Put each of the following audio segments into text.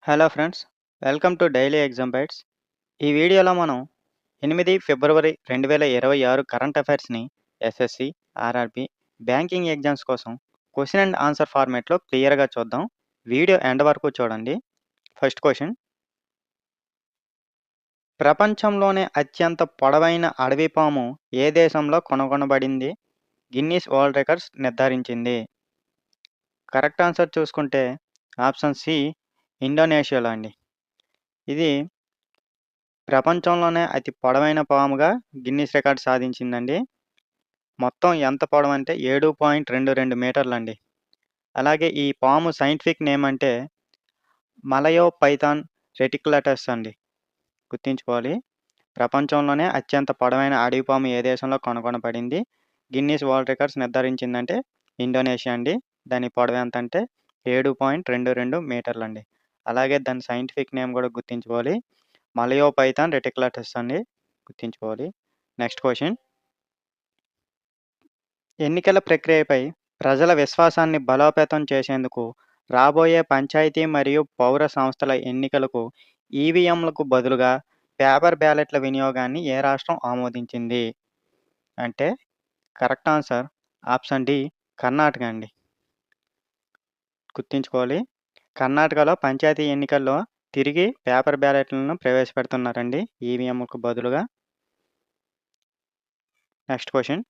Hello friends, welcome to daily exam bites. ఈ వీడియోలో మనం 8 ఫిబ్రవరి 2026 కరెంట్ అఫైర్స్ని ఎస్ఎస్సి, ఆర్ఆర్బి, బ్యాంకింగ్ ఎగ్జామ్స్ కోసం క్వశ్చన్ అండ్ ఆన్సర్ ఫార్మేట్లో క్లియర్గా చూద్దాం. వీడియో ఎండ్ వరకు చూడండి. ఫస్ట్ క్వశ్చన్: ప్రపంచంలోనే అత్యంత పొడవైన అడవి పాము ఏ దేశంలో కనుగొనబడింది? గిన్నీస్ వరల్డ్ రికార్డ్స్ నిర్ధారించింది. కరెక్ట్ ఆన్సర్ చూసుకుంటే ఆప్షన్ సి, ఇండోనేషియాలో అండి. ఇది ప్రపంచంలోనే అతి పొడవైన పాముగా గిన్నిస్ రికార్డ్ సాధించిందండి. మొత్తం ఎంత పొడవంటే 7.22 మీటర్లండి. అలాగే ఈ పాము సైంటిఫిక్ నేమ్ అంటే మలయో పైథాన్ రెటిక్యులేటస్ అండి. గుర్తుంచుకోవాలి. ప్రపంచంలోనే అత్యంత పొడవైన అడవి పాము ఏ దేశంలో కనుగొనబడింది? గిన్నీస్ వరల్డ్ రికార్డ్స్ నిర్ధారించిందంటే ఇండోనేషియా అండి. దాని పొడవు ఎంతంటే 7.22 మీటర్లండి. అలాగే దాని సైంటిఫిక్ నేమ్ కూడా గుర్తుంచుకోవాలి. మలయో పైథాన్ రెటిక్యులేటస్ అండి. గుర్తుంచుకోవాలి. నెక్స్ట్ క్వశ్చన్: ఎన్నికల ప్రక్రియపై ప్రజల విశ్వాసాన్ని బలోపేతం చేసేందుకు రాబోయే పంచాయతీ మరియు పౌర సంస్థల ఎన్నికలకు ఈవీఎంలకు బదులుగా పేపర్ బ్యాలెట్ల వినియోగాన్ని ఏ రాష్ట్రం ఆమోదించింది? అంటే correct answer option D, Karnataka అండి. గుర్తుంచుకోవాలి. కర్ణాటకలో పంచాయతీ ఎన్నికల్లో తిరిగి పేపర్ బ్యాలెట్లను ప్రవేశపెడుతున్నారండి ఈవీఎంలకు బదులుగా. నెక్స్ట్ క్వశ్చన్: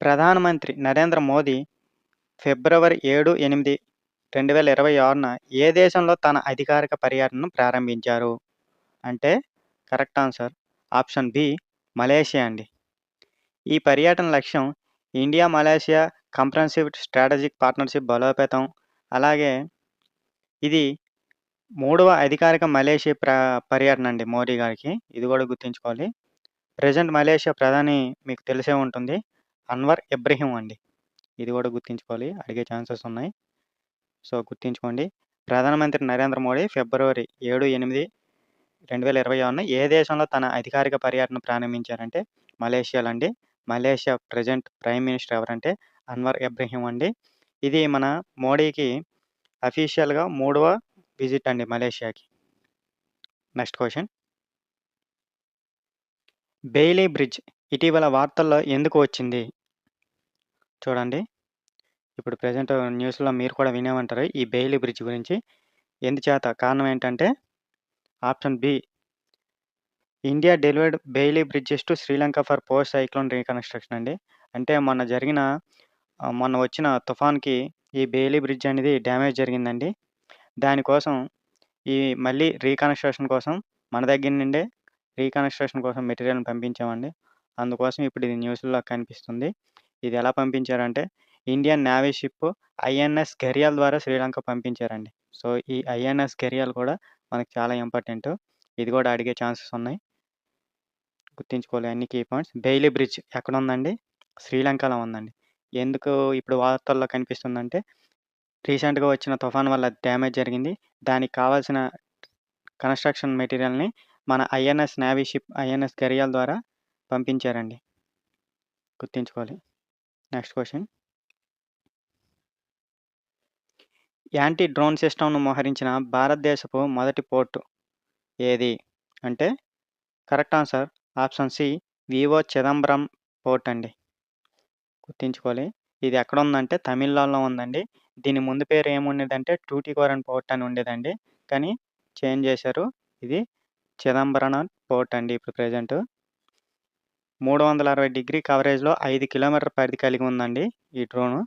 ప్రధానమంత్రి నరేంద్ర మోదీ ఫిబ్రవరి 7, 8, 2026న ఏ దేశంలో తన అధికారిక పర్యటనను ప్రారంభించారు? అంటే correct answer option B, Malaysia అండి. ఈ పర్యటన లక్ష్యం India Malaysia comprehensive strategic partnership బలోపేతం. అలాగే ఇది 3వ అధికారిక మలేషియా పర్యటన అండి మోడీ గారికి. ఇది కూడా గుర్తుంచుకోవాలి. ప్రెజెంట్ మలేషియా ప్రధాని మీకు తెలిసే ఉంటుంది, అన్వర్ ఇబ్రహీం అండి. ఇది కూడా గుర్తుంచుకోవాలి, అడిగే ఛాన్సెస్ ఉన్నాయి. సో గుర్తుంచుకోండి. ప్రధానమంత్రి నరేంద్ర మోడీ ఫిబ్రవరి 7, 8, 2026న ఏ దేశంలో తన అధికారిక పర్యటన ప్రారంభించారంటే మలేషియాలో అండి. మలేషియా ప్రెజెంట్ ప్రైమ్ మినిస్టర్ ఎవరంటే అన్వర్ ఇబ్రహీం అండి. ఇది మన మోడీకి అఫీషియల్గా 3వ విజిట్ అండి మలేషియాకి. నెక్స్ట్ క్వశ్చన్: బెయిలీ బ్రిడ్జ్ ఇటీవల వార్తల్లో ఎందుకు వచ్చింది? చూడండి, ఇప్పుడు ప్రెజెంట్ న్యూస్లో మీరు కూడా వినే ఉంటారు ఈ బెయిలీ బ్రిడ్జ్ గురించి. ఎందుచేత కారణం ఏంటంటే option B, India delivered Bailey bridges to Sri Lanka for post cyclone reconstruction అండి. అంటే మొన్న వచ్చిన తుఫాన్కి ఈ బెయిలీ బ్రిడ్జ్ అనేది డ్యామేజ్ జరిగిందండి. దానికోసం మళ్ళీ రీకన్స్ట్రక్షన్ కోసం మన దగ్గర నుండే రీకన్స్ట్రక్షన్ కోసం మెటీరియల్ని పంపించామండి. అందుకోసం ఇప్పుడు ఇది న్యూస్లో కనిపిస్తుంది. ఇది ఎలా పంపించారంటే ఇండియన్ నేవీ షిప్ ఐఎన్ఎస్ ఘరియాల్ ద్వారా శ్రీలంక పంపించారండి. సో ఈ ఐఎన్ఎస్ ఘరియాల్ కూడా మనకు చాలా ఇంపార్టెంట్. ఇది కూడా అడిగే ఛాన్సెస్ ఉన్నాయి. గుర్తుంచుకోవాలి అన్ని కీ పాయింట్స్. బెయిలీ బ్రిడ్జ్ ఎక్కడ ఉందండి? శ్రీలంకలో ఉందండి. ఎందుకు ఇప్పుడు వార్తల్లో కనిపిస్తుందంటే రీసెంట్‌గా వచ్చిన తుఫాన్ వల్ల డ్యామేజ్ జరిగింది. దానికి కావాల్సిన కన్‌స్ట్రక్షన్ మెటీరియల్‌ని మన ఐఎన్ఎస్ నేవీ షిప్ ఐఎన్ఎస్ ఘరియాల్ ద్వారా పంపించారండి. గుర్తుంచుకోవాలి. నెక్స్ట్ క్వశ్చన్: యాంటీ డ్రోన్ సిస్టమ్‌ను మోహరించిన భారతదేశపు మొదటి పోర్ట్ ఏది? అంటే correct answer option C, VO Chidambaram port అండి. గుర్తుంచుకోవాలి. ఇది ఎక్కడ ఉందంటే తమిళనాడులో ఉందండి. దీని ముందు పేరు ఏముండేదంటే టూటికోరన్ పోర్ట్ అని ఉండేదండి. కానీ చేంజ్ చేశారు. ఇది చిదంబరనాథ్ పోర్ట్ అండి ఇప్పుడు ప్రెజెంట్. 360 డిగ్రీ కవరేజ్‌లో 5 కిలోమీటర్ల పరిధి కలిగి ఉందండి ఈ డ్రోను.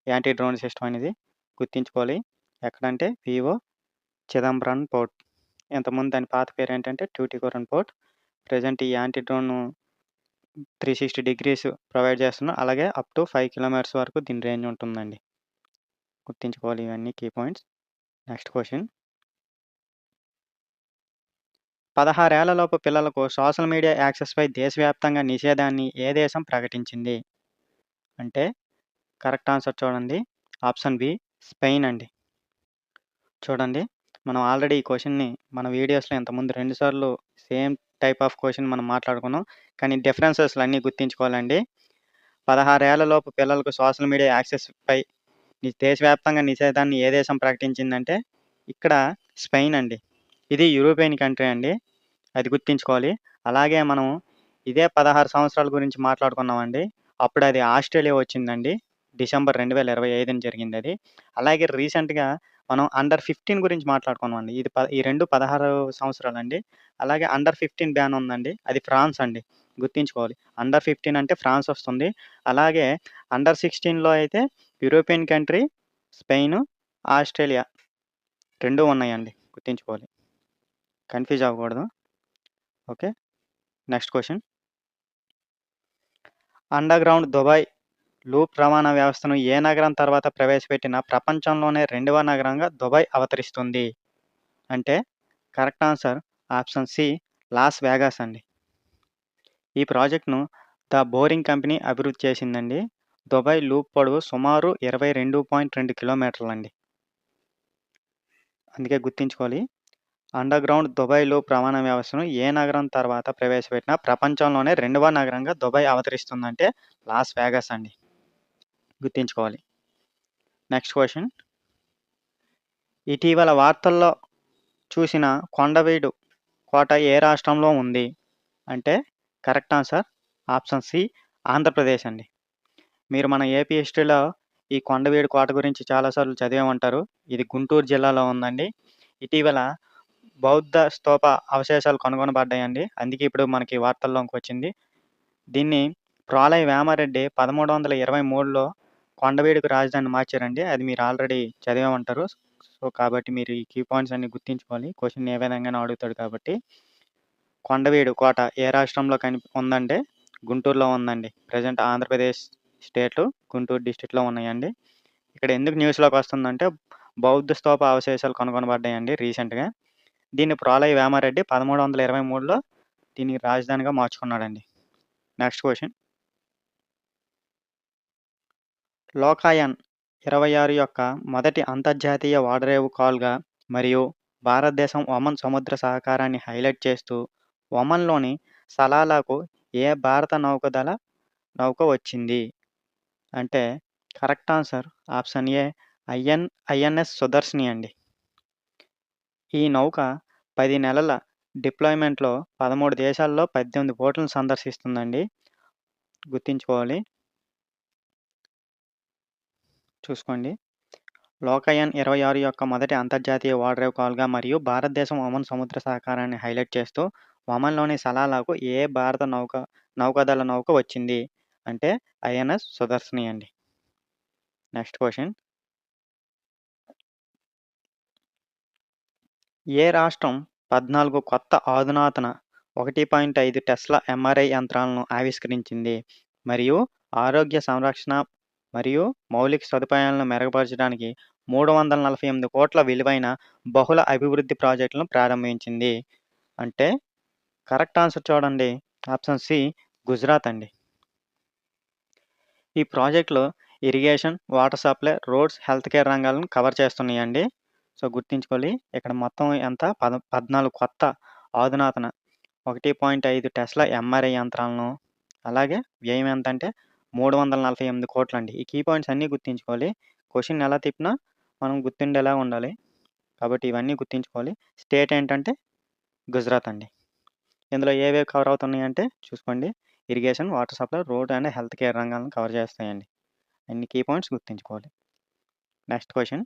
యాంటీ డ్రోన్ సిస్టమ్ అనేది గుర్తుంచుకోవాలి. ఎక్కడంటే వివో చిదంబరం పోర్ట్. ఇంతకుముందు దాని పాత పేరు ఏంటంటే టూటికోరన్ పోర్ట్. ప్రెజెంట్ ఈ యాంటీ డ్రోన్ 360 డిగ్రీస్ ప్రొవైడ్ చేస్తున్నాం. అలాగే అప్ టు 5 కిలోమీటర్స్ వరకు దీని రేంజ్ ఉంటుందండి. గుర్తుంచుకోవాలి ఇవన్నీ కీ పాయింట్స్. నెక్స్ట్ క్వశ్చన్: 16 ఏళ్లలోపు పిల్లలకు సోషల్ మీడియా యాక్సెస్‌పై దేశవ్యాప్తంగా నిషేధాన్ని ఏ దేశం ప్రకటించింది? అంటే కరెక్ట్ ఆన్సర్ చూడండి. ఆప్షన్ బి, స్పెయిన్ అండి. చూడండి, మనం ఆల్రెడీ ఈ క్వశ్చన్‌ని మన వీడియోస్‌లో ఇంతకుముందు 2 సార్లు సేమ్ టైప్ ఆఫ్ క్వశ్చన్ మనం మాట్లాడుకున్నాం. కానీ డిఫరెన్సెస్‌లు అన్నీ గుర్తుంచుకోవాలండి. 16 ఏళ్లలోపు పిల్లలకు సోషల్ మీడియా యాక్సెస్‌పై దేశవ్యాప్తంగా నిషేధాన్ని ఏ దేశం ప్రకటించిందంటే ఇక్కడ స్పెయిన్ అండి. ఇది యూరోపియన్ కంట్రీ అండి. అది గుర్తుంచుకోవాలి. అలాగే మనం ఇదే 16 సంవత్సరాల గురించి మాట్లాడుకున్నామండి. అప్పుడది ఆస్ట్రేలియా వచ్చిందండి. డిసెంబర్ 2025న జరిగిందది. అలాగే రీసెంట్‌గా మనం అండర్ 15 గురించి మాట్లాడుకున్నామండి. ఈ 2 16 సంవత్సరాలండి. అలాగే అండర్ 15 బ్యాన్ ఉందండి. అది ఫ్రాన్స్ అండి. గుర్తుంచుకోవాలి. అండర్ 15 అంటే ఫ్రాన్స్ వస్తుంది. అలాగే అండర్ 16లో అయితే యూరోపియన్ కంట్రీ, స్పెయిన్, ఆస్ట్రేలియా 2 ఉన్నాయండి. గుర్తుంచుకోవాలి. కన్‌ఫ్యూజ్ అవ్వకూడదు. Okay. Next question. Underground Dubai loop రవాణా వ్యవస్థను ఏ నగరం తర్వాత ప్రవేశపెట్టినా ప్రపంచంలోనే రెండవ నగరంగా దుబాయ్ అవతరిస్తుంది? అంటే correct answer option C Las Vegas అండి. ఈ ప్రాజెక్ట్‌ను ద బోరింగ్ కంపెనీ అభివృద్ధి చేసిందండి. దుబాయ్ లూప్ పొడవు సుమారు 22.2 కిలోమీటర్లండి. అందుకే గుర్తుంచుకోవాలి. అండర్‌గ్రౌండ్ దుబాయ్ లూప్ రవాణా వ్యవస్థను ఏ నగరం తర్వాత ప్రవేశపెట్టినా ప్రపంచంలోనే రెండవ నగరంగా దుబాయ్ అవతరిస్తుందంటే లాస్ వేగాస్ అండి. గుర్తుంచుకోవాలి. Next question. ఇటీవల వార్తల్లో చూసిన కొండవీడు కోట ఏ రాష్ట్రంలో ఉంది? అంటే correct answer option C Andhra Pradesh అండి. మీరు మన ఏపీ హిస్టరీలో ఈ కొండవీడు కోట గురించి చాలా సార్లు చదివే ఉంటారు. ఇది గుంటూరు జిల్లాలో ఉందండి. ఇటీవల బౌద్ధ స్తూప అవశేషాలు కనుగొనబడ్డాయండి. అందుకే ఇప్పుడు మనకి వార్తల్లోకి వచ్చింది. దీన్ని ప్రోలయ వేమారెడ్డి 1323లో కొండవీడుకు రాజధానిని మార్చారండి. అది మీరు ఆల్రెడీ చదివే ఉంటారు. సో, కాబట్టి మీరు ఈ కీ పాయింట్స్ అన్నీ గుర్తుంచుకోవాలి. క్వెషన్ ఏ విధంగానో అడుగుతాడు కాబట్టి. కొండవీడు కోట ఏ రాష్ట్రంలో ఉందంటే గుంటూరులో ఉందండి. ప్రెజెంట్ ఆంధ్రప్రదేశ్ స్టేటు, గుంటూరు డిస్ట్రిక్ట్‌లో ఉన్నాయండి. ఇక్కడ ఎందుకు న్యూస్‌లోకి వస్తుందంటే బౌద్ధ స్తూప అవశేషాలు కనుగొనబడ్డాయండి రీసెంట్‌గా. దీన్ని ప్రోలయ వేమారెడ్డి 1323లో దీన్ని రాజధానిగా మార్చుకున్నాడండి. Next question. లోకాయాన్ 26 యొక్క మొదటి అంతర్జాతీయ ఓడరేవు కాల్‌గా మరియు భారతదేశం ఒమన్ సముద్ర సహకారాన్ని హైలైట్ చేస్తూ ఒమన్‌లోని సలాలాకు ఏ భారత నౌక వచ్చింది? అంటే correct answer option A INS Sudarshini అండి. ఈ నౌక 10 నెలల డిప్లాయ్‌మెంట్‌లో 13 దేశాల్లో 18 పోర్టులను సందర్శిస్తుందండి. గుర్తుంచుకోవాలి. చూసుకోండి. లోకయాన్ 26 యొక్క మొదటి అంతర్జాతీయ ఓడరేవు కాల్‌గా మరియు భారతదేశం ఒమన్ సముద్ర సహకారాన్ని హైలైట్ చేస్తూ ఒమన్‌లోని సలాలాకు ఏ భారత నౌకాదళ నౌక వచ్చింది? అంటే ఐఎన్ఎస్ సుదర్శిని అండి. Next question. ఏ రాష్ట్రం 14 కొత్త అధునాతన 1.5 టెస్లా ఎంఆర్ఐ యంత్రాలను ఆవిష్కరించింది మరియు ఆరోగ్య సంరక్షణ మరియు మౌలిక సదుపాయాలను మెరుగుపరచడానికి 348 కోట్ల విలువైన బహుళ అభివృద్ధి ప్రాజెక్టులను ప్రారంభించింది? అంటే కరెక్ట్ ఆన్సర్ చూడండి. ఆప్షన్ సి గుజరాత్ అండి. ఈ ప్రాజెక్టులు irrigation, water supply, roads, health care రంగాలను కవర్ చేస్తున్నాయండి. సో, గుర్తుంచుకోవాలి. ఇక్కడ మొత్తం ఎంత 14 కొత్త అధునాతన 1.5 టెస్లా ఎంఆర్ఐ యంత్రాలను, అలాగే వ్యయం ఎంతంటే 348 కోట్లండి. ఈ కీ పాయింట్స్ అన్నీ గుర్తుంచుకోవాలి. క్వెషన్ ఎలా తిప్పినా మనం గుర్తుండేలా ఉండాలి. కాబట్టి ఇవన్నీ గుర్తుంచుకోవాలి. స్టేట్ ఏంటంటే గుజరాత్ అండి. ఇందులో ఏవేవి కవర్ అవుతున్నాయంటే చూసుకోండి. Irrigation, water supply, road and health care రంగాలను కవర్ చేస్తాయండి. అన్ని కీ పాయింట్స్ గుర్తుంచుకోవాలి. Next question.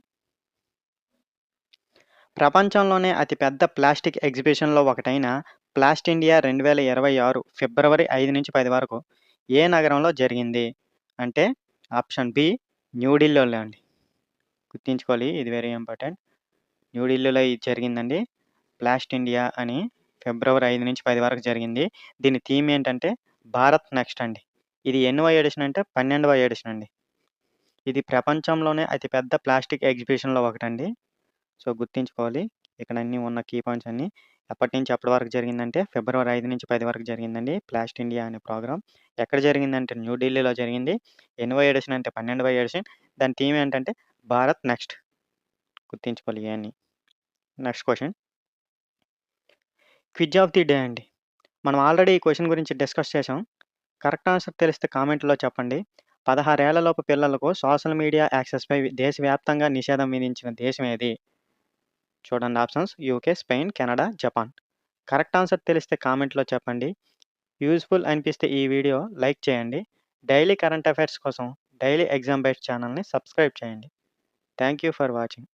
ప్రపంచంలోనే అతిపెద్ద ప్లాస్టిక్ ఎగ్జిబిషన్‌లో ఒకటైన ప్లాస్ట్ ఇండియా 2026 ఫిబ్రవరి 5-10 వరకు ఏ నగరంలో జరిగింది? అంటే ఆప్షన్ బి న్యూఢిల్లీలో అండి. గుర్తుంచుకోవాలి. ఇది వెరీ ఇంపార్టెంట్. న్యూఢిల్లీలో ఇది జరిగిందండి. ప్లాస్ట్ ఇండియా అని ఫిబ్రవరి 5-10 వరకు జరిగింది. దీని థీమ్ ఏంటంటే భారత్ నెక్స్ట్ అండి. ఇది ఎన్నవ ఎడిషన్ అంటే 12వ ఎడిషన్ అండి. ఇది ప్రపంచంలోనే అతిపెద్ద ప్లాస్టిక్ ఎగ్జిబిషన్‌లో ఒకటండి. సో, గుర్తుంచుకోవాలి. ఇక్కడ అన్నీ ఉన్న కీ పాయింట్స్ అన్నీ. ఎప్పటి నుంచి ఎప్పటి వరకు జరిగిందంటే ఫిబ్రవరి 5-10 వరకు జరిగిందండి ప్లాస్ట్ ఇండియా అనే ప్రోగ్రామ్. ఎక్కడ జరిగిందంటే న్యూఢిల్లీలో జరిగింది. ఎన్నవ ఎడిషన్ అంటే 12వ ఎడిషన్. దాని థీమ్ ఏంటంటే భారత్ నెక్స్ట్. గుర్తుంచుకోవాలి ఇయన్నీ. Next question. Quiz of the day అండి. మనం ఆల్రెడీ ఈ క్వెషన్ గురించి డిస్కస్ చేసాం. కరెక్ట్ ఆన్సర్ తెలిస్తే కామెంట్‌లో చెప్పండి. 16 ఏళ్లలోపు పిల్లలకు సోషల్ మీడియా యాక్సెస్‌పై దేశవ్యాప్తంగా నిషేధం విధించిన దేశం ఏది? చూడండి options UK, Spain, Canada, Japan. Correct answer తెలిస్తే కామెంట్‌లో చెప్పండి. యూజ్‌ఫుల్ అనిపిస్తే ఈ వీడియో లైక్ చేయండి. డైలీ కరెంట్ అఫైర్స్ కోసం డైలీ ఎగ్జామ్ బైట్స్ ఛానల్‌ని సబ్స్క్రైబ్ చేయండి. Thank you for watching.